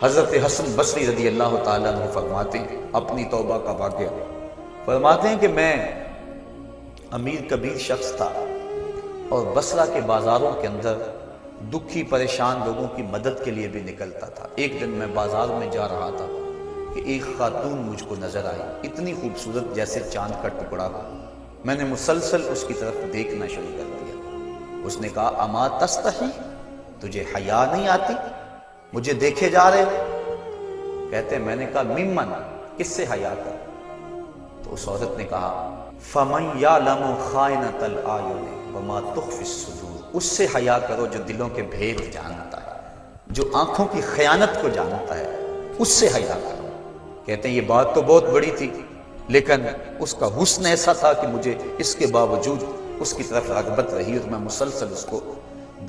حضرت حسن بصری رضی اللہ تعالیٰ عنہ فرماتے ہیں اپنی توبہ کا واقعہ، فرماتے ہیں کہ میں امیر کبیر شخص تھا اور بصرہ کے بازاروں کے اندر دکھی پریشان لوگوں کی مدد کے لیے بھی نکلتا تھا۔ ایک دن میں بازار میں جا رہا تھا کہ ایک خاتون مجھ کو نظر آئی، اتنی خوبصورت جیسے چاند کا ٹکڑا ہو۔ میں نے مسلسل اس کی طرف دیکھنا شروع کر دیا۔ اس نے کہا اما تستحی، تجھے حیا نہیں آتی، مجھے دیکھے جا رہے ہو؟ کہتے ہیں میں نے کہا ممن، کس سے حیا کر؟ تو اس عورت نے کہا فمن یعلم خائنۃ الاعین وما تخفی الصدور، اس سے حیا کرو جو دلوں کے بھید جانتا ہے، جو آنکھوں کی خیانت کو جانتا ہے، اس سے حیا کرو۔ کہتے ہیں یہ بات تو بہت بڑی تھی، لیکن اس کا حسن ایسا تھا کہ مجھے اس کے باوجود اس کی طرف رغبت رہی اور میں مسلسل اس کو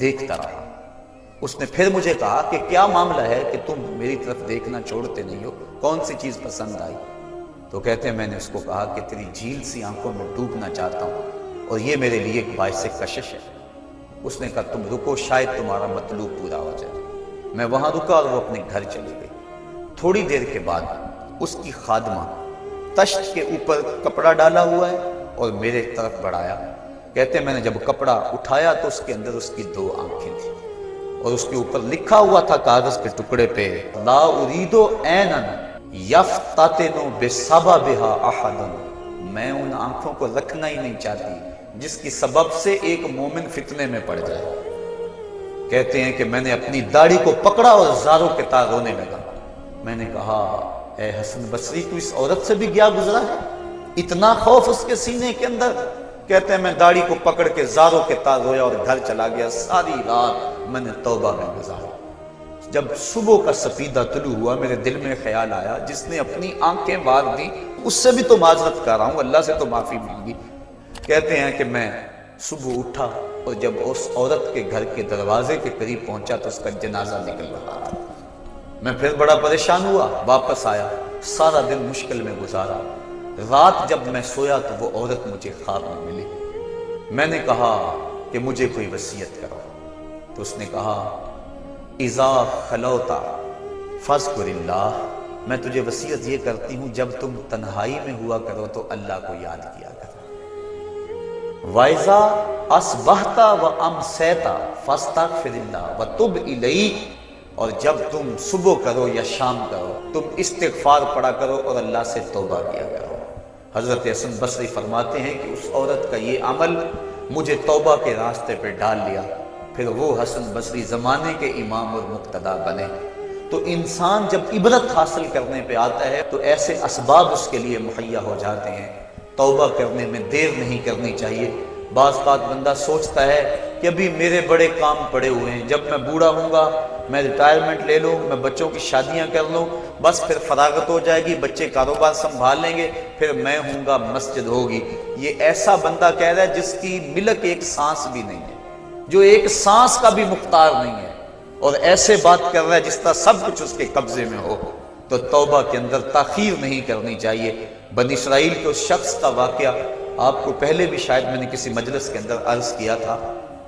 دیکھتا رہا۔ اس نے پھر مجھے کہا کہ کیا معاملہ ہے کہ تم میری طرف دیکھنا چھوڑتے نہیں ہو، کون سی چیز پسند آئی؟ تو کہتے ہیں میں نے اس کو کہا کہ تیری جھیل سی آنکھوں میں ڈوبنا چاہتا ہوں اور یہ میرے لیے ایک باعث کشش ہے۔ اس نے کہا تم رکو، شاید تمہارا مطلوب پورا ہو جائے۔ میں وہاں رکا اور وہ اپنے گھر چلی گئی۔ تھوڑی دیر کے بعد اس کی خادمہ تشت کے اوپر کپڑا ڈالا ہوا ہے اور میرے طرف بڑھایا۔ کہتے ہیں میں نے جب کپڑا اٹھایا تو اس کے اندر اس کی دو آنکھیں تھیں اور اس کے اوپر لکھا ہوا تھا کاغذ کے ٹکڑے پہ لا اريد عینا یفتتن بسببھا احدا، میں ان آنکھوں کو رکھنا ہی نہیں چاہتی جس کی سبب سے ایک مومن فتنے میں پڑ جائے۔ کہتے ہیں کہ میں نے اپنی داڑھی کو پکڑا اور زاروں کے تار رونے لگا۔ میں نے کہا اے حسن بصری، تو اس عورت سے بھی گیا گزرا ہے؟ اتنا خوف اس کے سینے کے اندر؟ کہتے ہیں میں داڑھی کو پکڑ کے زاروں کے تار رویا اور گھر چلا گیا۔ ساری رات میں نے توبہ میں گزاری۔ جب صبح کا سفیدہ طلوع ہوا میرے دل میں خیال آیا جس نے اپنی آنکھیں مار دی اس سے بھی تو معذرت کر رہا ہوں، اللہ سے تو معافی مانگی۔ کہتے ہیں کہ میں صبح اٹھا اور جب اس عورت کے گھر کے دروازے کے قریب پہنچا تو اس کا جنازہ نکل رہا تھا۔ میں پھر بڑا پریشان ہوا، واپس آیا، سارا دن مشکل میں گزارا۔ رات جب میں سویا تو وہ عورت مجھے خواب میں ملی۔ میں نے کہا کہ مجھے کوئی وصیت کرو، تو اس نے کہا اذا خلوت فاذکر اللہ، میں تجھے وصیت یہ کرتی ہوں جب تم تنہائی میں ہوا کرو تو اللہ کو یاد کیا کرو۔ وَإِذَا أَصْبَحْتَ وَأَمْسَيْتَ فَاسْتَغْفِرِ اللَّهَ وَتُبْ إِلَيْهِ، اور جب تم صبح کرو یا شام کرو تم استغفار پڑھا کرو اور اللہ سے توبہ کیا کرو۔ حضرت حسن بصری فرماتے ہیں کہ اس عورت کا یہ عمل مجھے توبہ کے راستے پہ ڈال لیا، پھر وہ حسن بصری زمانے کے امام اور مقتدا بنے۔ تو انسان جب عبرت حاصل کرنے پہ آتا ہے تو ایسے اسباب اس کے لیے مہیا ہو جاتے ہیں۔ توبہ کرنے میں دیر نہیں کرنی چاہیے۔ بعض بات بندہ سوچتا ہے کہ ابھی میرے بڑے کام پڑے ہوئے ہیں، جب میں بوڑھا ہوں گا میں ریٹائرمنٹ لے لوں، میں بچوں کی شادیاں کر لوں، بس پھر فراغت ہو جائے گی، بچے کاروبار سنبھال لیں گے، پھر میں ہوں گا، مسجد ہوگی۔ یہ ایسا بندہ کہہ رہا ہے جس کی ملک ایک سانس بھی نہیں ہے، جو ایک سانس کا بھی مختار نہیں ہے، اور ایسے بات کر رہا ہے جس طرح سب کچھ اس کے قبضے میں ہو۔ تو توبہ کے اندر تاخیر نہیں کرنی چاہیے۔ بنی اسرائیل کے اس شخص کا واقعہ آپ کو پہلے بھی شاید میں نے کسی مجلس کے اندر عرض کیا تھا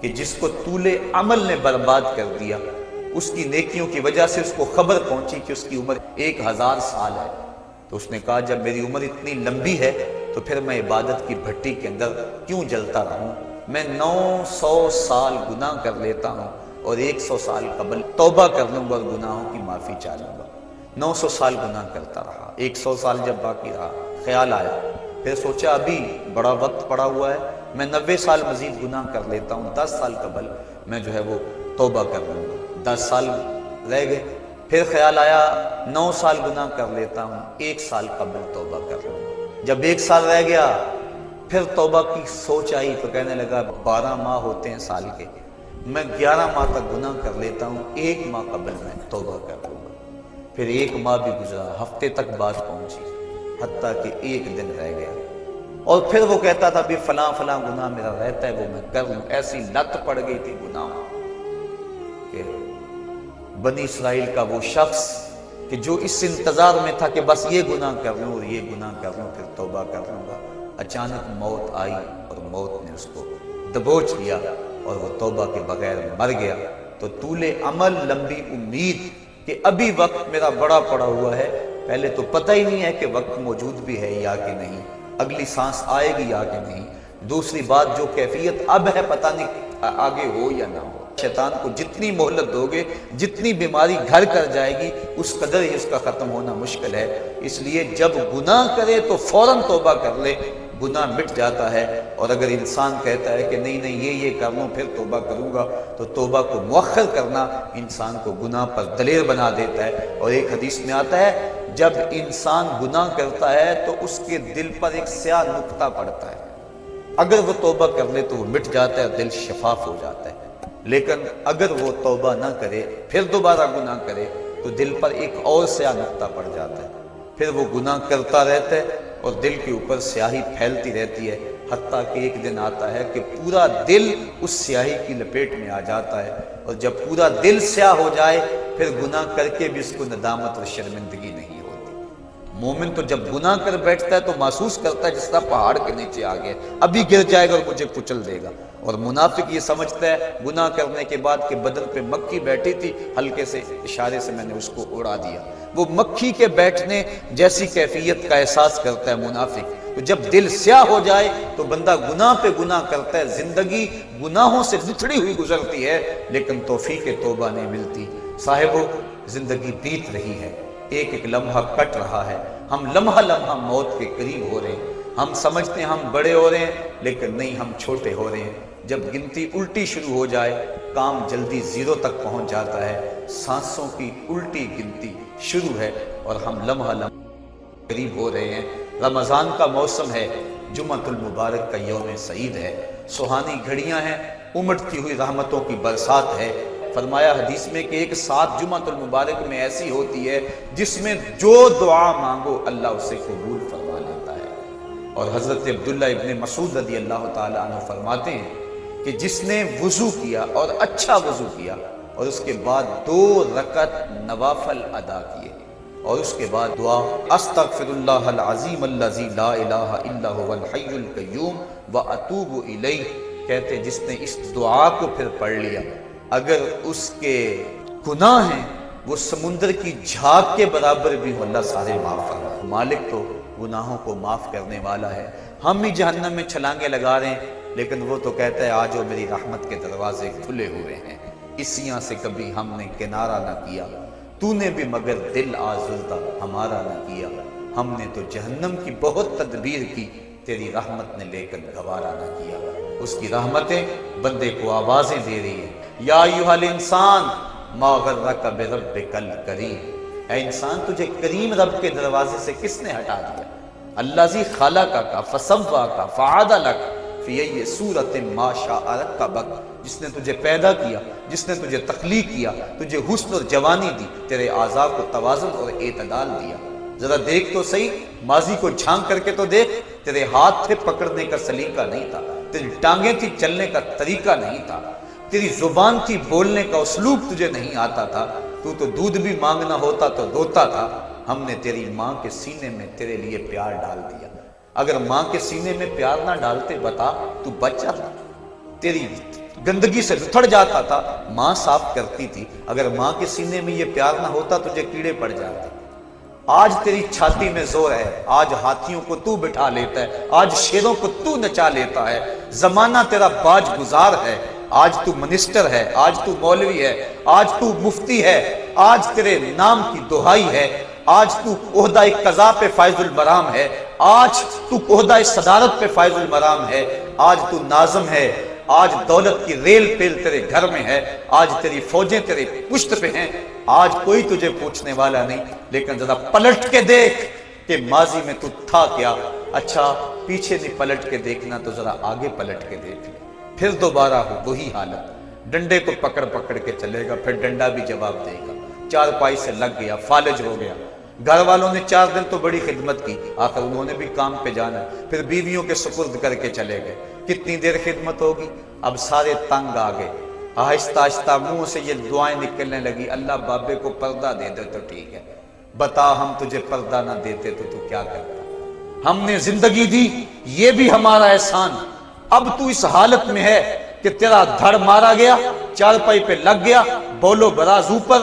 کہ جس کو طول عمل نے برباد کر دیا، اس کی نیکیوں کی وجہ سے اس کو خبر پہنچی کہ اس کی عمر 1000 سال ہے، تو اس نے کہا جب میری عمر اتنی لمبی ہے تو پھر میں عبادت کی بھٹی کے اندر کیوں جلتا رہوں؟ میں 900 سال گناہ کر لیتا ہوں اور 100 سال قبل توبہ کر لوں گا اور گناہوں کی معافی چاہ لوں گا۔ 900 سال گناہ کرتا رہا، 100 سال جب باقی رہا خیال آیا، پھر سوچا ابھی بڑا وقت پڑا ہوا ہے، میں 90 سال مزید گناہ کر لیتا ہوں، 10 سال قبل میں جو ہے وہ توبہ کر لوں گا۔ 10 سال رہ گئے، پھر خیال آیا 9 سال گناہ کر لیتا ہوں، 1 سال قبل توبہ کر لوں گا۔ جب 1 سال رہ گیا پھر توبہ کی سوچ آئی تو کہنے لگا 12 ماہ ہوتے ہیں سال کے، میں 11 ماہ تک گناہ کر لیتا ہوں، 1 ماہ قبل میں توبہ کر لوں گا۔ پھر 1 ماہ بھی گزرا، ہفتے تک بات پہنچی، حتیٰ کہ 1 دن رہ گیا، اور پھر وہ کہتا تھا بھی فلاں فلاں گناہ میرا رہتا ہے وہ میں کر لوں۔ ایسی لت پڑ گئی تھی گناہ کہ بنی اسرائیل کا وہ شخص کہ جو اس انتظار میں تھا کہ بس یہ گناہ کر لوں اور یہ گناہ کر لوں پھر توبہ کر لوں گا، اچانک موت آئی اور موت نے اس کو دبوچ لیا اور وہ توبہ کے بغیر مر گیا۔ تو طول عمل، لمبی امید کہ ابھی وقت میرا بڑا پڑا ہوا ہے، پہلے تو پتہ ہی نہیں ہے کہ وقت موجود بھی ہے یا کہ نہیں، اگلی سانس آئے گی یا کہ نہیں، دوسری بات جو کیفیت اب ہے پتہ نہیں آگے ہو یا نہ ہو۔ شیطان کو جتنی مہلت دو گے، جتنی بیماری گھر کر جائے گی، اس قدر ہی اس کا ختم ہونا مشکل ہے۔ اس لیے جب گناہ کرے تو فوراً توبہ کر لے، گناہ مٹ جاتا ہے۔ اور اگر انسان کہتا ہے کہ نہیں یہ کر لوں پھر توبہ کروں گا، تو توبہ کو مؤخر کرنا انسان کو گناہ پر دلیر بنا دیتا ہے۔ اور ایک حدیث میں آتا ہے جب انسان گناہ کرتا ہے تو اس کے دل پر ایک سیاہ نقطہ پڑتا ہے، اگر وہ توبہ کر لے تو وہ مٹ جاتا ہے، دل شفاف ہو جاتا ہے۔ لیکن اگر وہ توبہ نہ کرے پھر دوبارہ گناہ کرے تو دل پر ایک اور سیاہ نقطہ پڑ جاتا ہے، پھر وہ گناہ کرتا رہتا ہے اور دل کے اوپر سیاہی پھیلتی رہتی ہے، حتیٰ کہ ایک دن آتا ہے کہ پورا دل اس سیاہی کی لپیٹ میں آ جاتا ہے۔ اور جب پورا دل سیاہ ہو جائے پھر گناہ کر کے بھی اس کو ندامت اور شرمندگی نہیں ہوتی۔ مومن تو جب گناہ کر بیٹھتا ہے تو محسوس کرتا ہے جس طرح پہاڑ کے نیچے آ گیا، ابھی گر جائے گا اور مجھے کچل دے گا۔ اور منافق یہ سمجھتا ہے گناہ کرنے کے بعد کہ بدن پہ مکھی بیٹھی تھی، ہلکے سے اشارے سے میں نے اس کو اڑا دیا۔ وہ مکھی کے بیٹھنے جیسی کیفیت کا احساس کرتا ہے منافق۔ تو جب دل سیاہ ہو جائے تو بندہ گناہ پہ گناہ کرتا ہے، زندگی گناہوں سے لتڑی ہوئی گزرتی ہے لیکن توفیق توبہ نہیں ملتی۔ صاحبو، زندگی بیت رہی ہے، ایک ایک لمحہ کٹ رہا ہے، ہم لمحہ لمحہ موت کے قریب ہو رہے ہیں۔ ہم سمجھتے ہیں ہم بڑے ہو رہے ہیں لیکن نہیں، ہم چھوٹے ہو رہے ہیں۔ جب گنتی الٹی شروع ہو جائے کام جلدی زیرو تک پہنچ جاتا ہے، سانسوں کی الٹی گنتی شروع ہے اور ہم لمحہ لمحہ قریب ہو رہے ہیں۔ رمضان کا موسم ہے، جمعۃ المبارک کا یوم سعید ہے، سہانی گھڑیاں ہیں، امٹتی ہوئی رحمتوں کی برسات ہے۔ فرمایا حدیث میں کہ ایک ساتھ جمعۃ المبارک میں ایسی ہوتی ہے جس میں جو دعا مانگو اللہ اسے قبول فرما لیتا ہے۔ اور حضرت عبداللہ ابن مسعود رضی اللہ تعالیٰ عنہ فرماتے ہیں کہ جس نے وضو کیا اور اچھا وضو کیا اور اس کے بعد 2 رکعت نوافل ادا کیے اور اس کے بعد دعا استغفر اللہ العظیم الذی لا الہ الا هو الحی القیوم واتوب الیہ، کہتے جس نے اس دعا کو پھر پڑھ لیا، اگر اس کے گناہ ہیں وہ سمندر کی جھاگ کے برابر بھی ہو، اللہ سارے معاف فرمائے۔ مالک تو گناہوں کو معاف کرنے والا ہے۔ ہم ہی جہنم میں چھلانگے لگا رہے ہیں لیکن وہ تو کہتا ہے آج وہ میری رحمت کے دروازے کھلے ہوئے ہیں، اسیاں سے کبھی ہم نے کنارہ نہ کیا، تو نے بھی مگر دل آزردہ ہمارا نہ کیا، ہم نے تو جہنم کی بہت تدبیر کی، تیری رحمت نے لے کر گوارا نہ کیا۔ اس کی رحمتیں بندے کو آوازیں دے رہی ہیں، یا ایھا الانسان ما غرک بربک الکریم، اے انسان تجھے کریم رب کے دروازے سے کس نے ہٹا دیا؟ الذی خلقک فسواک فعدلک فی ای صورت ما شاء رکبک، جس نے تجھے پیدا کیا، جس نے تجھے تخلیق کیا، تجھے حسن اور جوانی دی، تیرے اعضاء کو توازن اور اعتدال دیا۔ ذرا دیکھ تو صحیح، ماضی کو جھانک کر کے تو دیکھ، تیرے ہاتھ تھے پکڑنے کا سلیقہ نہیں تھا، تیری ٹانگیں تھی چلنے کا طریقہ نہیں تھا، تیری زبان تھی بولنے کا اسلوب تجھے نہیں آتا تھا، تو دودھ بھی مانگنا ہوتا تو روتا تھا۔ ہم نے تیری ماں کے سینے میں تیرے لیے پیار ڈال دیا، اگر ماں کے سینے میں پیار نہ ڈالتے بتا تو بچ جاتا، تیری گندگی سے لتھڑ جاتا تھا، ماں صاف کرتی تھی، اگر ماں کے سینے میں یہ پیار نہ ہوتا تجھے کیڑے پڑ جاتے۔ آج تیری چھاتی میں زور ہے، آج ہاتھیوں کو تو بٹھا لیتا ہے، آج شیروں کو تو نچا لیتا ہے، زمانہ تیرا باج گزار ہے، آج تو منسٹر ہے، آج تو مولوی ہے، آج تو مفتی ہے، آج تیرے نام کی دہائی ہے، آج تو عہدہ قضا پہ فائز المرام ہے، آج تو عہدہ صدارت پہ فائز المرام ہے، آج تو ناظم ہے، آج دولت کی ریل پیل تیرے گھر میں ہے، آج تیری فوجیں تیرے پشت پہ ہیں، آج کوئی تجھے پوچھنے والا نہیں، لیکن ذرا پلٹ کے دیکھ کہ ماضی میں تو تھا کیا۔ اچھا پیچھے نہیں پلٹ کے دیکھنا تو ذرا آگے پلٹ کے دیکھ، پھر دوبارہ ہو وہی حالت، ڈنڈے کو پکڑ پکڑ کے چلے گا، پھر ڈنڈا بھی جواب دے گا، چارپائی سے لگ گیا، فالج ہو گیا۔ گھر والوں نے 4 دن تو بڑی خدمت کی، آخر انہوں نے بھی کام پہ جانا، پھر بیویوں کے سپرد کر کے چلے گئے، کتنی دیر خدمت ہوگی؟ اب سارے تنگ آ گئے، آہستہ آہستہ منہ سے یہ دعائیں نکلنے لگی، اللہ بابے کو پردہ دے دے تو ٹھیک ہے، بتا ہم تجھے پردہ نہ دیتے تو کیا کرتا؟ ہم نے زندگی دی، یہ بھی ہمارا احسان، اب تو اس حالت میں ہے کہ تیرا دھڑ مارا گیا، چارپائی پہ لگ گیا، بولو براز اوپر،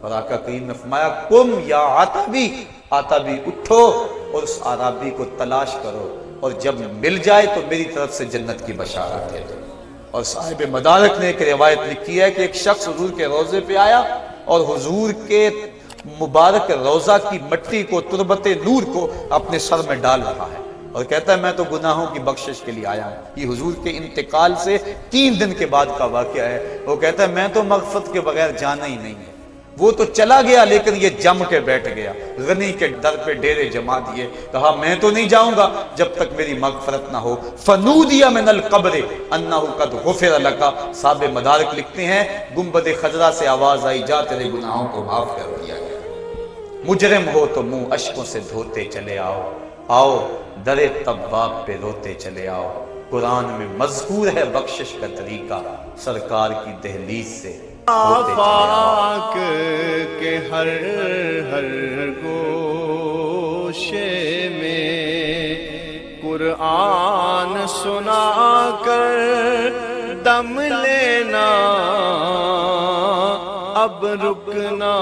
اور آقا کریم نے فرمایا قم یا عتبی، عتبی اٹھو اور اس عرابی کو تلاش کرو، اور جب مل جائے تو میری طرف سے جنت کی بشارت دے دو۔ اور صاحب مدارک نے ایک روایت لکھی ہے کہ ایک شخص حضور کے روضے پہ آیا اور حضور کے مبارک روضہ کی مٹی کو، تربت نور کو اپنے سر میں ڈال رہا ہے اور کہتا ہے میں تو گناہوں کی بخشش کے لیے آیا ہوں۔ یہ حضور کے انتقال سے 3 دن کے بعد کا واقعہ ہے۔ وہ کہتا ہے میں تو مغفرت کے بغیر جانا ہی نہیں ہے۔ وہ تو چلا گیا لیکن یہ جم کے بیٹھ گیا، غنی کے در پہ ڈیرے جما دیے، کہا میں تو نہیں جاؤں گا جب تک میری مغفرت نہ ہو۔ فنودی من القبر انہ قد غفر لک، صاحب مدارک لکھتے ہیں گنبد خضرا سے آواز آئی جا تیرے گناہوں کو معاف کر دیا گیا، مجرم ہو تو منہ اشکوں سے دھوتے چلے آؤ، آؤ در تواب پہ روتے چلے آؤ۔ قرآن میں مذکور ہے بخشش کا طریقہ، سرکار کی دہلیز سے آفاق کے ہر ہر گوشے میں قرآن سنا کر دم لینا اب رکنا